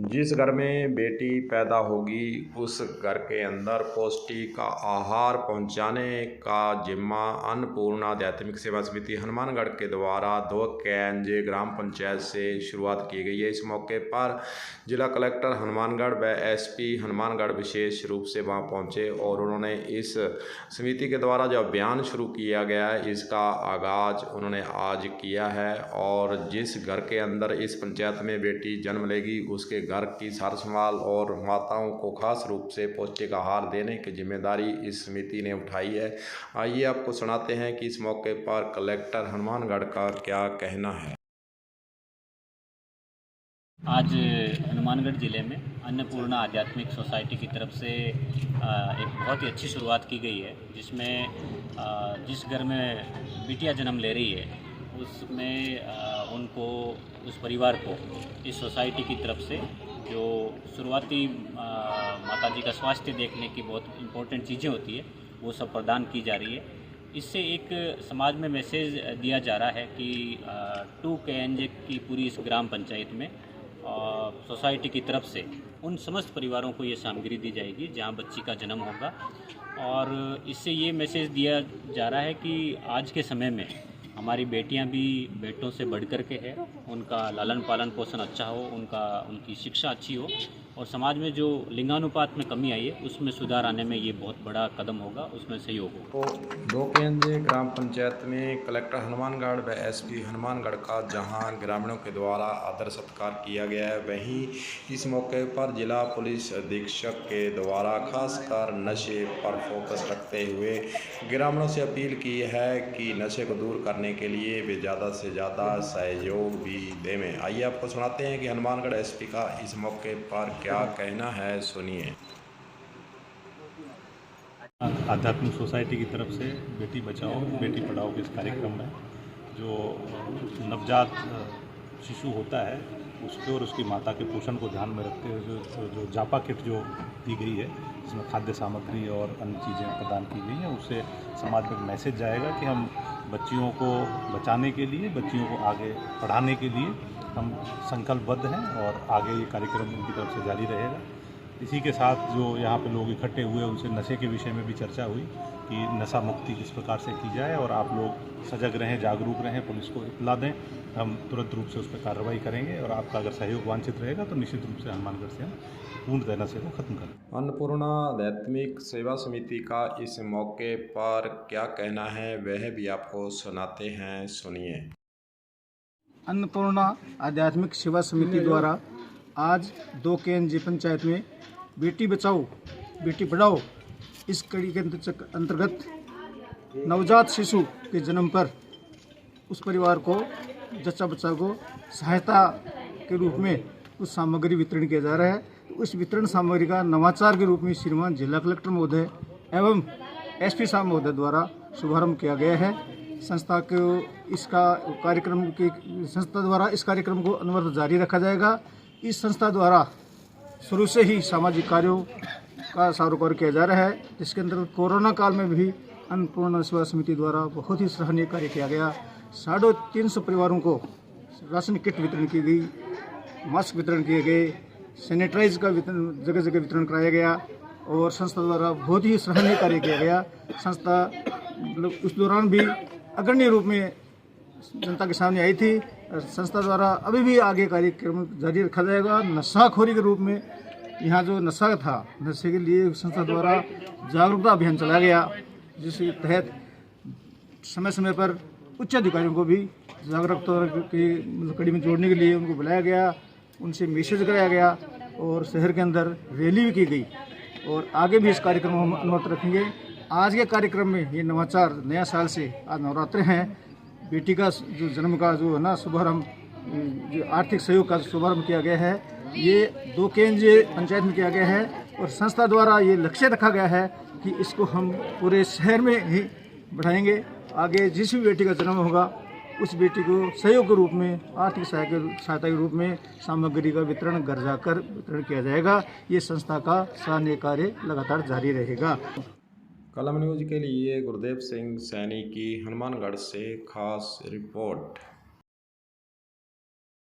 जिस घर में बेटी पैदा होगी उस घर के अंदर पौष्टिक आहार पहुंचाने का जिम्मा अन्नपूर्णा आध्यात्मिक सेवा समिति हनुमानगढ़ के द्वारा 2 केएनजे ग्राम पंचायत से शुरुआत की गई है। इस मौके पर जिला कलेक्टर हनुमानगढ़ व एसपी हनुमानगढ़ विशेष रूप से वहां पहुंचे और उन्होंने इस समिति के द्वारा जो अभियान शुरू किया गया है इसका आगाज़ उन्होंने आज किया है। और जिस घर के अंदर इस पंचायत में बेटी जन्म लेगी उसके घर की सार संभाल और माताओं को खास रूप से पौष्टिक आहार देने की जिम्मेदारी इस समिति ने उठाई है। आइए आपको सुनाते हैं कि इस मौके पर कलेक्टर हनुमानगढ़ का क्या कहना है। आज हनुमानगढ़ ज़िले में अन्नपूर्णा आध्यात्मिक सोसाइटी की तरफ से एक बहुत ही अच्छी शुरुआत की गई है, जिसमें जिस घर में बिटिया जन्म ले रही है उसमें उनको उस परिवार को इस सोसाइटी की तरफ से जो शुरुआती माताजी का स्वास्थ्य देखने की बहुत इम्पोर्टेंट चीज़ें होती है वो सब प्रदान की जा रही है। इससे एक समाज में मैसेज दिया जा रहा है कि 2 केएनजे की पूरी इस ग्राम पंचायत में सोसाइटी की तरफ से उन समस्त परिवारों को ये सामग्री दी जाएगी जहां बच्ची का जन्म होगा। और इससे ये मैसेज दिया जा रहा है कि आज के समय में हमारी बेटियां भी बेटों से बढ़ कर के है, उनका लालन पालन पोषण अच्छा हो, उनकी शिक्षा अच्छी हो और समाज में जो लिंगानुपात में कमी आई है उसमें सुधार आने में ये बहुत बड़ा कदम होगा, उसमें सहयोग होगा। तो 2 केएनजे ग्राम पंचायत में कलेक्टर हनुमानगढ़ व एसपी हनुमानगढ़ का जहां ग्रामीणों के द्वारा आदर सत्कार किया गया है, वहीं इस मौके पर जिला पुलिस अधीक्षक के द्वारा खासकर नशे पर फोकस रखते हुए ग्रामीणों से अपील की है कि नशे को दूर करने के लिए वे ज़्यादा से ज़्यादा सहयोग भी दें। आइए आपको सुनाते हैं कि हनुमानगढ़ एसपी का इस मौके पर क्या कहना है, सुनिए। आध्यात्मिक सोसाइटी की तरफ से बेटी बचाओ बेटी पढ़ाओ के इस कार्यक्रम में जो नवजात शिशु होता है उसके और उसकी माता के पोषण को ध्यान में रखते हुए जो जापा किट जो दी गई है जिसमें खाद्य सामग्री और अन्य चीज़ें प्रदान की गई हैं, उससे समाज में मैसेज जाएगा कि हम बच्चियों को बचाने के लिए, बच्चियों को आगे पढ़ाने के लिए हम संकल्पबद्ध हैं और आगे ये कार्यक्रम उनकी तरफ से जारी रहेगा। इसी के साथ जो यहाँ पे लोग इकट्ठे हुए उनसे नशे के विषय में भी चर्चा हुई कि नशा मुक्ति किस प्रकार से की जाए और आप लोग सजग रहें, जागरूक रहें, पुलिस को इत्तला दें, हम तुरंत रूप से उस पर कार्रवाई करेंगे और आपका अगर सहयोग वांछित रहेगा तो निश्चित रूप से हनुमानगढ़ से हम पूर्णतः नशे को खत्म करें। अन्नपूर्णा आध्यात्मिक सेवा समिति का इस मौके पर क्या कहना है वह भी आपको सुनाते हैं, सुनिए। अन्नपूर्णा आध्यात्मिक सेवा समिति द्वारा आज 2 केएनजे पंचायत में बेटी बचाओ बेटी पढ़ाओ इस कड़ी के अंतर्गत नवजात शिशु के जन्म पर उस परिवार को जच्चा बच्चा को सहायता के रूप में कुछ सामग्री वितरण किया जा रहा है। उस वितरण सामग्री का नवाचार के रूप में श्रीमान जिला कलेक्टर महोदय एवं एसपी साहब महोदय द्वारा शुभारंभ किया गया है। संस्था को इसका कार्यक्रम के संस्था द्वारा इस कार्यक्रम को अनवरत जारी रखा जाएगा। इस संस्था द्वारा शुरू से ही सामाजिक कार्यों का सारोकार किया जा रहा है, जिसके अंदर कोरोना काल में भी अन्नपूर्णा सेवा समिति द्वारा बहुत ही सराहनीय कार्य किया गया। 350 परिवारों को राशन किट वितरण की गई, मास्क वितरण किए गए, सैनिटाइज का वितरण जगह जगह वितरण कराया गया और संस्था द्वारा बहुत ही सराहनीय कार्य किया गया। संस्था मतलब उस दौरान भी अग्रणी रूप में जनता के सामने आई थी। संस्था द्वारा अभी भी आगे कार्यक्रम जारी रखा जाएगा। नशाखोरी के रूप में यहाँ जो नशा था, नशे के लिए संस्था द्वारा जागरूकता अभियान चलाया गया, जिसके तहत समय समय पर उच्च अधिकारियों को भी जागरूकता की कड़ी में जोड़ने के लिए उनको बुलाया गया, उनसे मैसेज कराया गया और शहर के अंदर रैली भी की गई और आगे भी इस कार्यक्रम को हम अनवरत रखेंगे। आज के कार्यक्रम में ये नवाचार नया साल से आज नवरात्र हैं, बेटी का जो जन्म का जो है ना शुभारंभ, जो आर्थिक सहयोग का शुभारंभ किया गया है, ये 2 केएनजे पंचायत में किया गया है और संस्था द्वारा ये लक्ष्य रखा गया है कि इसको हम पूरे शहर में ही बढ़ाएंगे। आगे जिस भी बेटी का जन्म होगा उस बेटी को सहयोग के रूप में, आर्थिक सहायता के रूप में सामग्री का वितरण घर जाकर वितरण किया जाएगा। ये संस्था का सराहनीय कार्य लगातार जारी रहेगा। कलम न्यूज़ के लिए गुरदेव सिंह सैनी की हनुमानगढ़ से खास रिपोर्ट।